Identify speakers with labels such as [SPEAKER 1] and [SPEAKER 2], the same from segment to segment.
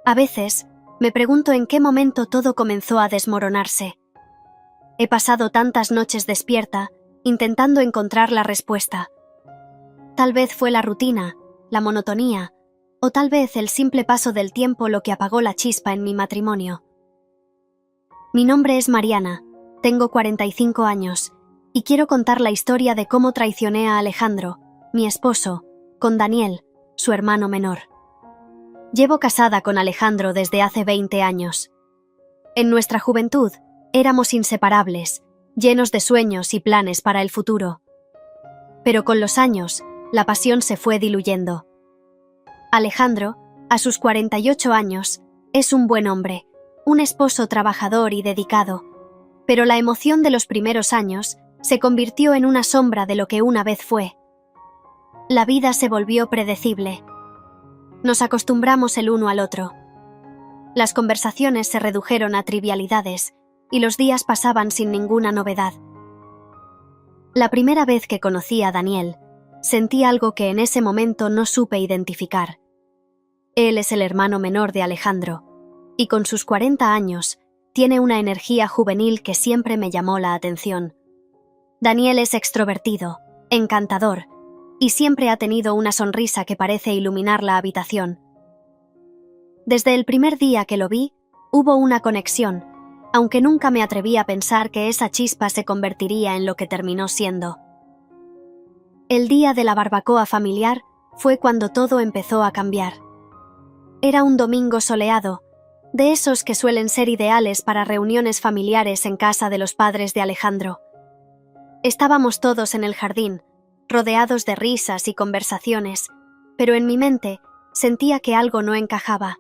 [SPEAKER 1] A veces, me pregunto en qué momento todo comenzó a desmoronarse. He pasado tantas noches despierta, intentando encontrar la respuesta. Tal vez fue la rutina, la monotonía, o tal vez el simple paso del tiempo lo que apagó la chispa en mi matrimonio. Mi nombre es Mariana, tengo 45 años, y quiero contar la historia de cómo traicioné a Alejandro, mi esposo, con Daniel, su hermano menor. Llevo casada con Alejandro desde hace 20 años. En nuestra juventud, éramos inseparables, llenos de sueños y planes para el futuro. Pero con los años, la pasión se fue diluyendo. Alejandro, a sus 48 años, es un buen hombre, un esposo trabajador y dedicado, pero la emoción de los primeros años se convirtió en una sombra de lo que una vez fue. La vida se volvió predecible. Nos acostumbramos el uno al otro. Las conversaciones se redujeron a trivialidades y los días pasaban sin ninguna novedad. La primera vez que conocí a Daniel, sentí algo que en ese momento no supe identificar. Él es el hermano menor de Alejandro, y con sus 40 años, tiene una energía juvenil que siempre me llamó la atención. Daniel es extrovertido, encantador, y siempre ha tenido una sonrisa que parece iluminar la habitación. Desde el primer día que lo vi, hubo una conexión, aunque nunca me atreví a pensar que esa chispa se convertiría en lo que terminó siendo. El día de la barbacoa familiar fue cuando todo empezó a cambiar. Era un domingo soleado, de esos que suelen ser ideales para reuniones familiares en casa de los padres de Alejandro. Estábamos todos en el jardín, rodeados de risas y conversaciones, pero en mi mente sentía que algo no encajaba.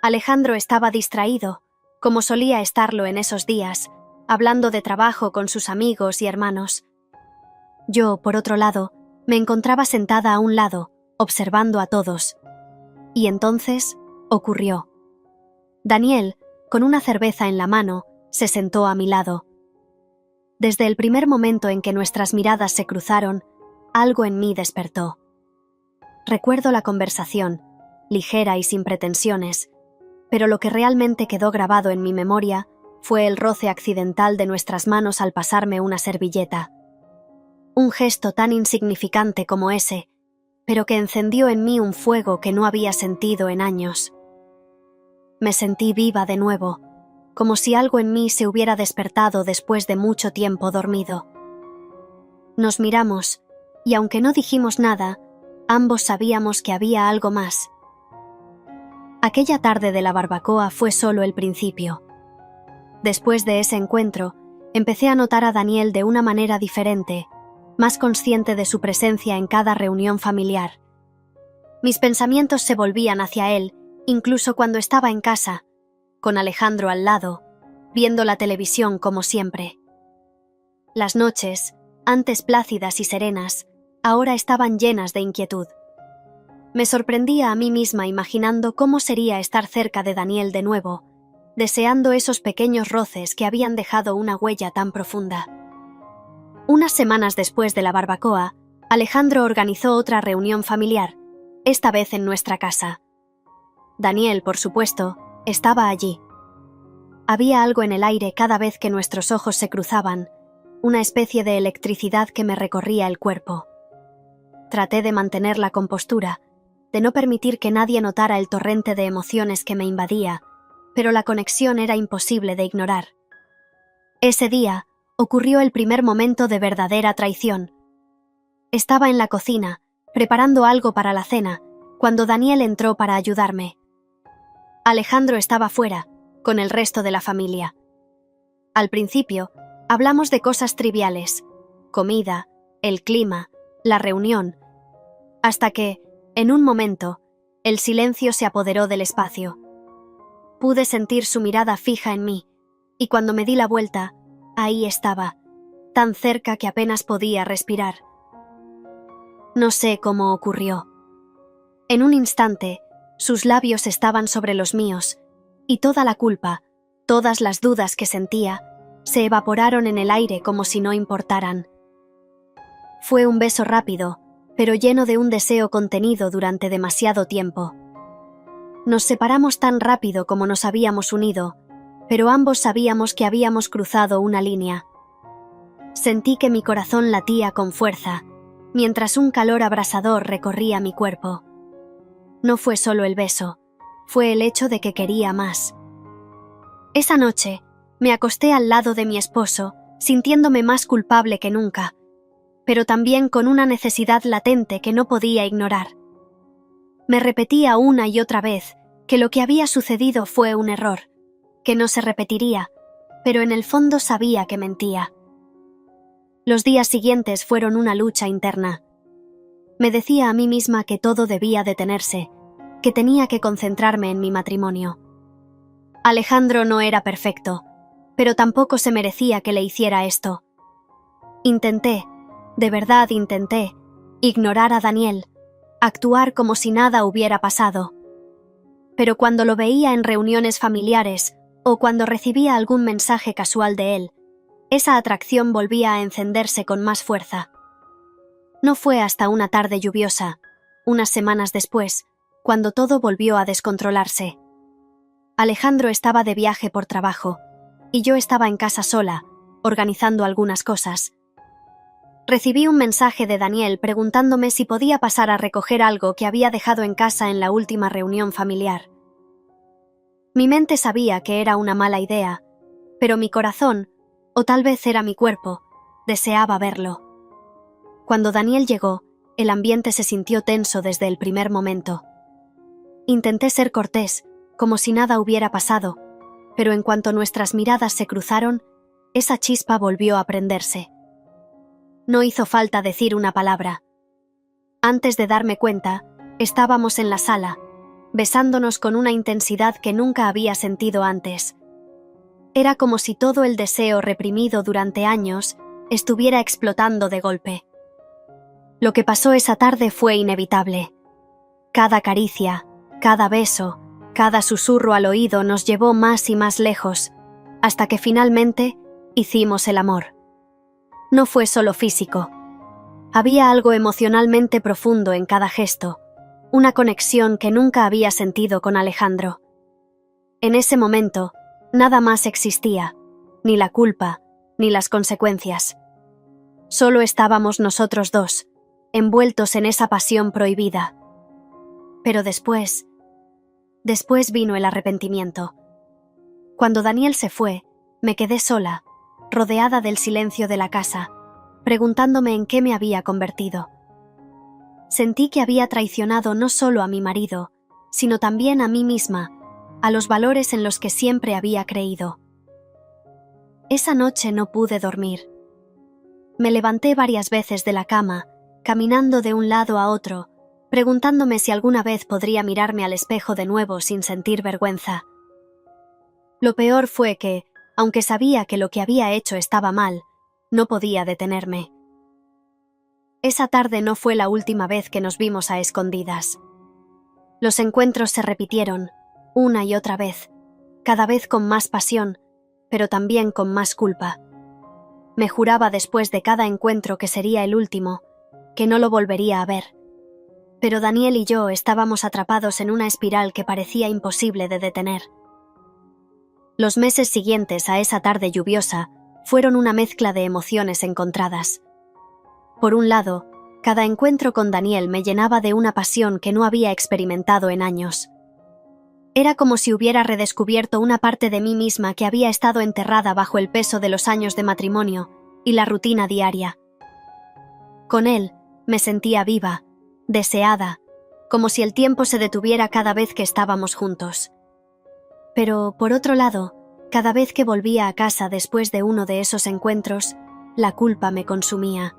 [SPEAKER 1] Alejandro estaba distraído, como solía estarlo en esos días, hablando de trabajo con sus amigos y hermanos. Yo, por otro lado, me encontraba sentada a un lado, observando a todos. Y entonces ocurrió. Daniel, con una cerveza en la mano, se sentó a mi lado. Desde el primer momento en que nuestras miradas se cruzaron, algo en mí despertó. Recuerdo la conversación, ligera y sin pretensiones, pero lo que realmente quedó grabado en mi memoria fue el roce accidental de nuestras manos al pasarme una servilleta. Un gesto tan insignificante como ese, pero que encendió en mí un fuego que no había sentido en años. Me sentí viva de nuevo, como si algo en mí se hubiera despertado después de mucho tiempo dormido. Nos miramos, y aunque no dijimos nada, ambos sabíamos que había algo más. Aquella tarde de la barbacoa fue solo el principio. Después de ese encuentro, empecé a notar a Daniel de una manera diferente, más consciente de su presencia en cada reunión familiar. Mis pensamientos se volvían hacia él, incluso cuando estaba en casa, con Alejandro al lado, viendo la televisión como siempre. Las noches, antes plácidas y serenas, ahora estaban llenas de inquietud. Me sorprendía a mí misma imaginando cómo sería estar cerca de Daniel de nuevo, deseando esos pequeños roces que habían dejado una huella tan profunda. Unas semanas después de la barbacoa, Alejandro organizó otra reunión familiar, esta vez en nuestra casa. Daniel, por supuesto, estaba allí. Había algo en el aire cada vez que nuestros ojos se cruzaban, una especie de electricidad que me recorría el cuerpo. Traté de mantener la compostura, de no permitir que nadie notara el torrente de emociones que me invadía, pero la conexión era imposible de ignorar. Ese día ocurrió el primer momento de verdadera traición. Estaba en la cocina, preparando algo para la cena, cuando Daniel entró para ayudarme. Alejandro estaba fuera, con el resto de la familia. Al principio, hablamos de cosas triviales, comida, el clima, la reunión, hasta que, en un momento, el silencio se apoderó del espacio. Pude sentir su mirada fija en mí, y cuando me di la vuelta, ahí estaba, tan cerca que apenas podía respirar. No sé cómo ocurrió. En un instante, sus labios estaban sobre los míos, y toda la culpa, todas las dudas que sentía, se evaporaron en el aire como si no importaran. Fue un beso rápido, pero lleno de un deseo contenido durante demasiado tiempo. Nos separamos tan rápido como nos habíamos unido, pero ambos sabíamos que habíamos cruzado una línea. Sentí que mi corazón latía con fuerza, mientras un calor abrasador recorría mi cuerpo. No fue solo el beso, fue el hecho de que quería más. Esa noche, me acosté al lado de mi esposo, sintiéndome más culpable que nunca, pero también con una necesidad latente que no podía ignorar. Me repetía una y otra vez que lo que había sucedido fue un error, que no se repetiría, pero en el fondo sabía que mentía. Los días siguientes fueron una lucha interna. Me decía a mí misma que todo debía detenerse, que tenía que concentrarme en mi matrimonio. Alejandro no era perfecto, pero tampoco se merecía que le hiciera esto. Intenté, de verdad intenté, ignorar a Daniel, actuar como si nada hubiera pasado. Pero cuando lo veía en reuniones familiares o cuando recibía algún mensaje casual de él, esa atracción volvía a encenderse con más fuerza. No fue hasta una tarde lluviosa, unas semanas después, cuando todo volvió a descontrolarse. Alejandro estaba de viaje por trabajo, y yo estaba en casa sola, organizando algunas cosas. Recibí un mensaje de Daniel preguntándome si podía pasar a recoger algo que había dejado en casa en la última reunión familiar. Mi mente sabía que era una mala idea, pero mi corazón, o tal vez era mi cuerpo, deseaba verlo. Cuando Daniel llegó, el ambiente se sintió tenso desde el primer momento. Intenté ser cortés, como si nada hubiera pasado, pero en cuanto nuestras miradas se cruzaron, esa chispa volvió a prenderse. No hizo falta decir una palabra. Antes de darme cuenta, estábamos en la sala, besándonos con una intensidad que nunca había sentido antes. Era como si todo el deseo reprimido durante años estuviera explotando de golpe. Lo que pasó esa tarde fue inevitable. Cada caricia, cada beso, cada susurro al oído nos llevó más y más lejos, hasta que finalmente hicimos el amor. No fue solo físico. Había algo emocionalmente profundo en cada gesto, una conexión que nunca había sentido con Alejandro. En ese momento, nada más existía, ni la culpa, ni las consecuencias. Solo estábamos nosotros dos, envueltos en esa pasión prohibida. Pero después vino el arrepentimiento. Cuando Daniel se fue, me quedé sola, rodeada del silencio de la casa, preguntándome en qué me había convertido. Sentí que había traicionado no solo a mi marido, sino también a mí misma, a los valores en los que siempre había creído. Esa noche no pude dormir. Me levanté varias veces de la cama, caminando de un lado a otro, preguntándome si alguna vez podría mirarme al espejo de nuevo sin sentir vergüenza. Lo peor fue que, aunque sabía que lo que había hecho estaba mal, no podía detenerme. Esa tarde no fue la última vez que nos vimos a escondidas. Los encuentros se repitieron, una y otra vez, cada vez con más pasión, pero también con más culpa. Me juraba después de cada encuentro que sería el último, que no lo volvería a ver. Pero Daniel y yo estábamos atrapados en una espiral que parecía imposible de detener. Los meses siguientes a esa tarde lluviosa fueron una mezcla de emociones encontradas. Por un lado, cada encuentro con Daniel me llenaba de una pasión que no había experimentado en años. Era como si hubiera redescubierto una parte de mí misma que había estado enterrada bajo el peso de los años de matrimonio y la rutina diaria. Con él me sentía viva, deseada, como si el tiempo se detuviera cada vez que estábamos juntos. Pero, por otro lado, cada vez que volvía a casa después de uno de esos encuentros, la culpa me consumía.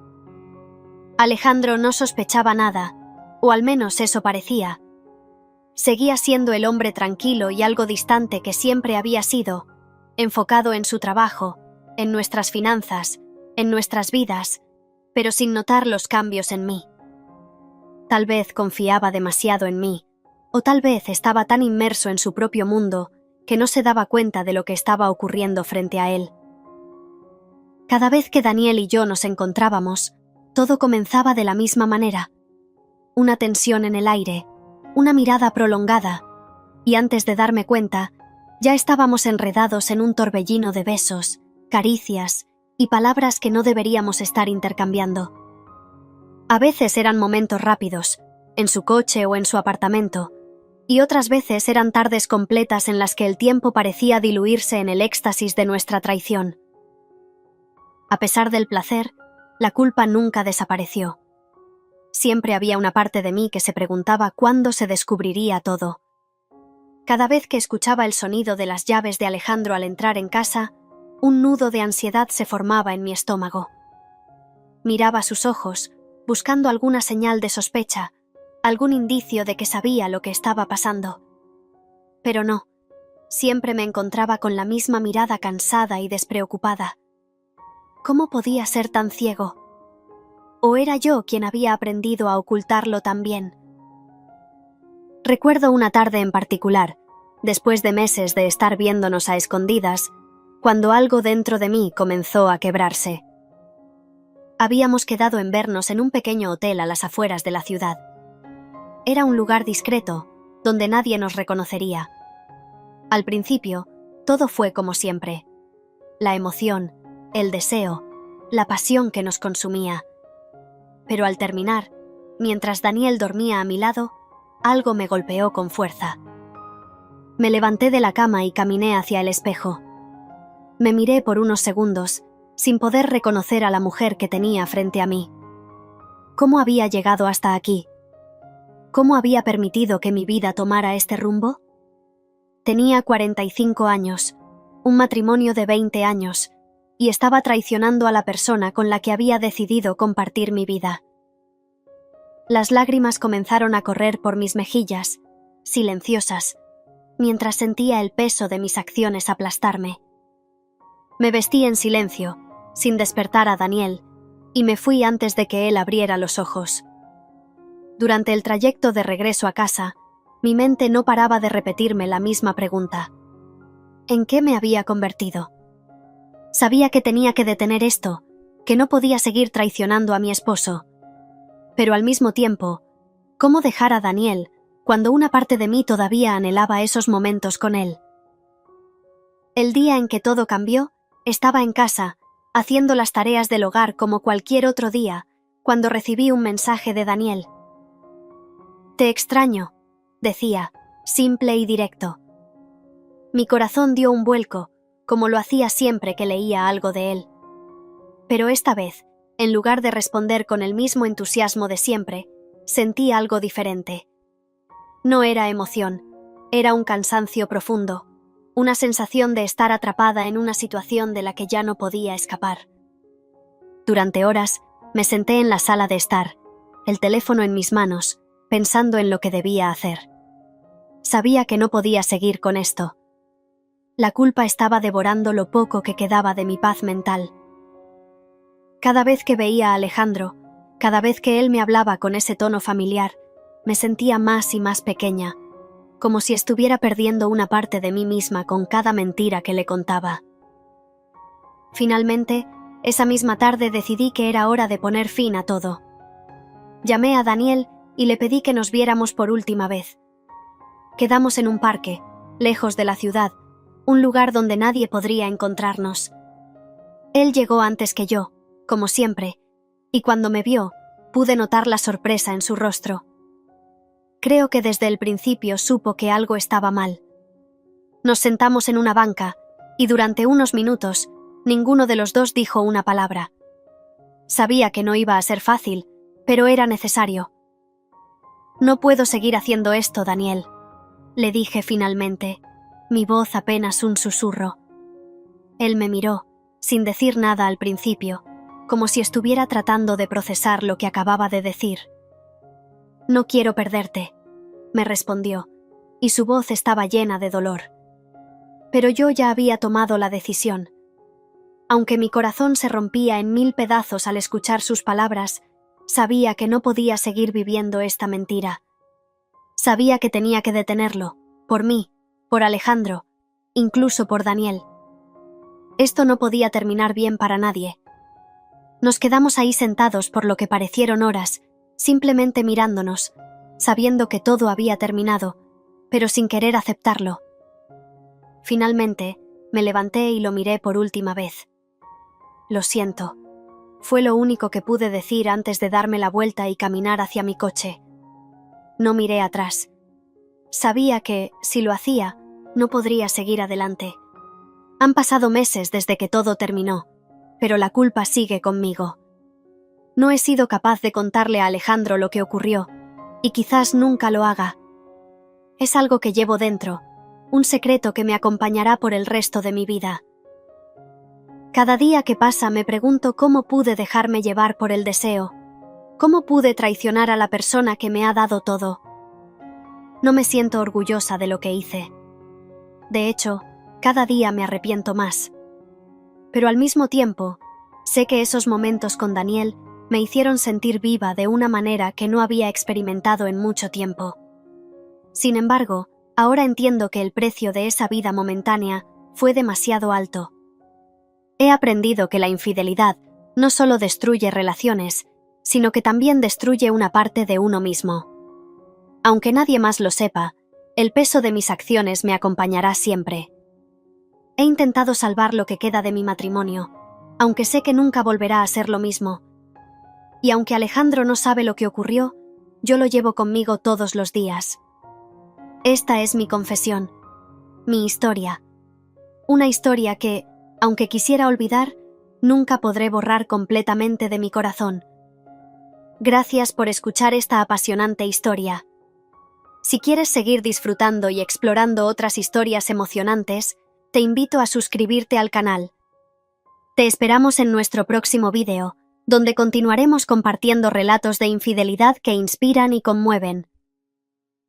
[SPEAKER 1] Alejandro no sospechaba nada, o al menos eso parecía. Seguía siendo el hombre tranquilo y algo distante que siempre había sido, enfocado en su trabajo, en nuestras finanzas, en nuestras vidas, pero sin notar los cambios en mí. Tal vez confiaba demasiado en mí, o tal vez estaba tan inmerso en su propio mundo que no se daba cuenta de lo que estaba ocurriendo frente a él. Cada vez que Daniel y yo nos encontrábamos, todo comenzaba de la misma manera. Una tensión en el aire, una mirada prolongada, y antes de darme cuenta, ya estábamos enredados en un torbellino de besos, caricias y palabras que no deberíamos estar intercambiando. A veces eran momentos rápidos, en su coche o en su apartamento, y otras veces eran tardes completas en las que el tiempo parecía diluirse en el éxtasis de nuestra traición. A pesar del placer, la culpa nunca desapareció. Siempre había una parte de mí que se preguntaba cuándo se descubriría todo. Cada vez que escuchaba el sonido de las llaves de Alejandro al entrar en casa, un nudo de ansiedad se formaba en mi estómago. Miraba sus ojos, buscando alguna señal de sospecha, algún indicio de que sabía lo que estaba pasando. Pero no, siempre me encontraba con la misma mirada cansada y despreocupada. ¿Cómo podía ser tan ciego? ¿O era yo quien había aprendido a ocultarlo tan bien? Recuerdo una tarde en particular, después de meses de estar viéndonos a escondidas, cuando algo dentro de mí comenzó a quebrarse. Habíamos quedado en vernos en un pequeño hotel a las afueras de la ciudad. Era un lugar discreto, donde nadie nos reconocería. Al principio, todo fue como siempre. La emoción, el deseo, la pasión que nos consumía. Pero al terminar, mientras Daniel dormía a mi lado, algo me golpeó con fuerza. Me levanté de la cama y caminé hacia el espejo. Me miré por unos segundos, sin poder reconocer a la mujer que tenía frente a mí. ¿Cómo había llegado hasta aquí? ¿Cómo había permitido que mi vida tomara este rumbo? Tenía 45 años, un matrimonio de 20 años, y estaba traicionando a la persona con la que había decidido compartir mi vida. Las lágrimas comenzaron a correr por mis mejillas, silenciosas, mientras sentía el peso de mis acciones aplastarme. Me vestí en silencio, sin despertar a Daniel, y me fui antes de que él abriera los ojos. Durante el trayecto de regreso a casa, mi mente no paraba de repetirme la misma pregunta. ¿En qué me había convertido? Sabía que tenía que detener esto, que no podía seguir traicionando a mi esposo. Pero al mismo tiempo, ¿cómo dejar a Daniel cuando una parte de mí todavía anhelaba esos momentos con él? El día en que todo cambió, estaba en casa, haciendo las tareas del hogar como cualquier otro día, cuando recibí un mensaje de Daniel. «Te extraño», decía, simple y directo. Mi corazón dio un vuelco, como lo hacía siempre que leía algo de él. Pero esta vez, en lugar de responder con el mismo entusiasmo de siempre, sentí algo diferente. No era emoción, era un cansancio profundo, una sensación de estar atrapada en una situación de la que ya no podía escapar. Durante horas, me senté en la sala de estar, el teléfono en mis manos, pensando en lo que debía hacer. Sabía que no podía seguir con esto. La culpa estaba devorando lo poco que quedaba de mi paz mental. Cada vez que veía a Alejandro, cada vez que él me hablaba con ese tono familiar, me sentía más y más pequeña, como si estuviera perdiendo una parte de mí misma con cada mentira que le contaba. Finalmente, esa misma tarde decidí que era hora de poner fin a todo. Llamé a Daniel y le pedí que nos viéramos por última vez. Quedamos en un parque, lejos de la ciudad, un lugar donde nadie podría encontrarnos. Él llegó antes que yo, como siempre, y cuando me vio, pude notar la sorpresa en su rostro. Creo que desde el principio supo que algo estaba mal. Nos sentamos en una banca, y durante unos minutos, ninguno de los dos dijo una palabra. Sabía que no iba a ser fácil, pero era necesario. «No puedo seguir haciendo esto, Daniel», le dije finalmente, mi voz apenas un susurro. Él me miró, sin decir nada al principio, como si estuviera tratando de procesar lo que acababa de decir. «No quiero perderte», me respondió, y su voz estaba llena de dolor. Pero yo ya había tomado la decisión. Aunque mi corazón se rompía en 1000 pedazos al escuchar sus palabras, sabía que no podía seguir viviendo esta mentira. Sabía que tenía que detenerlo, por mí, por Alejandro, incluso por Daniel. Esto no podía terminar bien para nadie. Nos quedamos ahí sentados por lo que parecieron horas, simplemente mirándonos, sabiendo que todo había terminado, pero sin querer aceptarlo. Finalmente, me levanté y lo miré por última vez. Lo siento. Fue lo único que pude decir antes de darme la vuelta y caminar hacia mi coche. No miré atrás. Sabía que, si lo hacía, no podría seguir adelante. Han pasado meses desde que todo terminó, pero la culpa sigue conmigo. No he sido capaz de contarle a Alejandro lo que ocurrió, y quizás nunca lo haga. Es algo que llevo dentro, un secreto que me acompañará por el resto de mi vida. Cada día que pasa me pregunto cómo pude dejarme llevar por el deseo, cómo pude traicionar a la persona que me ha dado todo. No me siento orgullosa de lo que hice. De hecho, cada día me arrepiento más. Pero al mismo tiempo, sé que esos momentos con Daniel me hicieron sentir viva de una manera que no había experimentado en mucho tiempo. Sin embargo, ahora entiendo que el precio de esa vida momentánea fue demasiado alto. He aprendido que la infidelidad no solo destruye relaciones, sino que también destruye una parte de uno mismo. Aunque nadie más lo sepa, el peso de mis acciones me acompañará siempre. He intentado salvar lo que queda de mi matrimonio, aunque sé que nunca volverá a ser lo mismo. Y aunque Alejandro no sabe lo que ocurrió, yo lo llevo conmigo todos los días. Esta es mi confesión, mi historia. Una historia que, aunque quisiera olvidar, nunca podré borrar completamente de mi corazón. Gracias por escuchar esta apasionante historia. Si quieres seguir disfrutando y explorando otras historias emocionantes, te invito a suscribirte al canal. Te esperamos en nuestro próximo vídeo, donde continuaremos compartiendo relatos de infidelidad que inspiran y conmueven.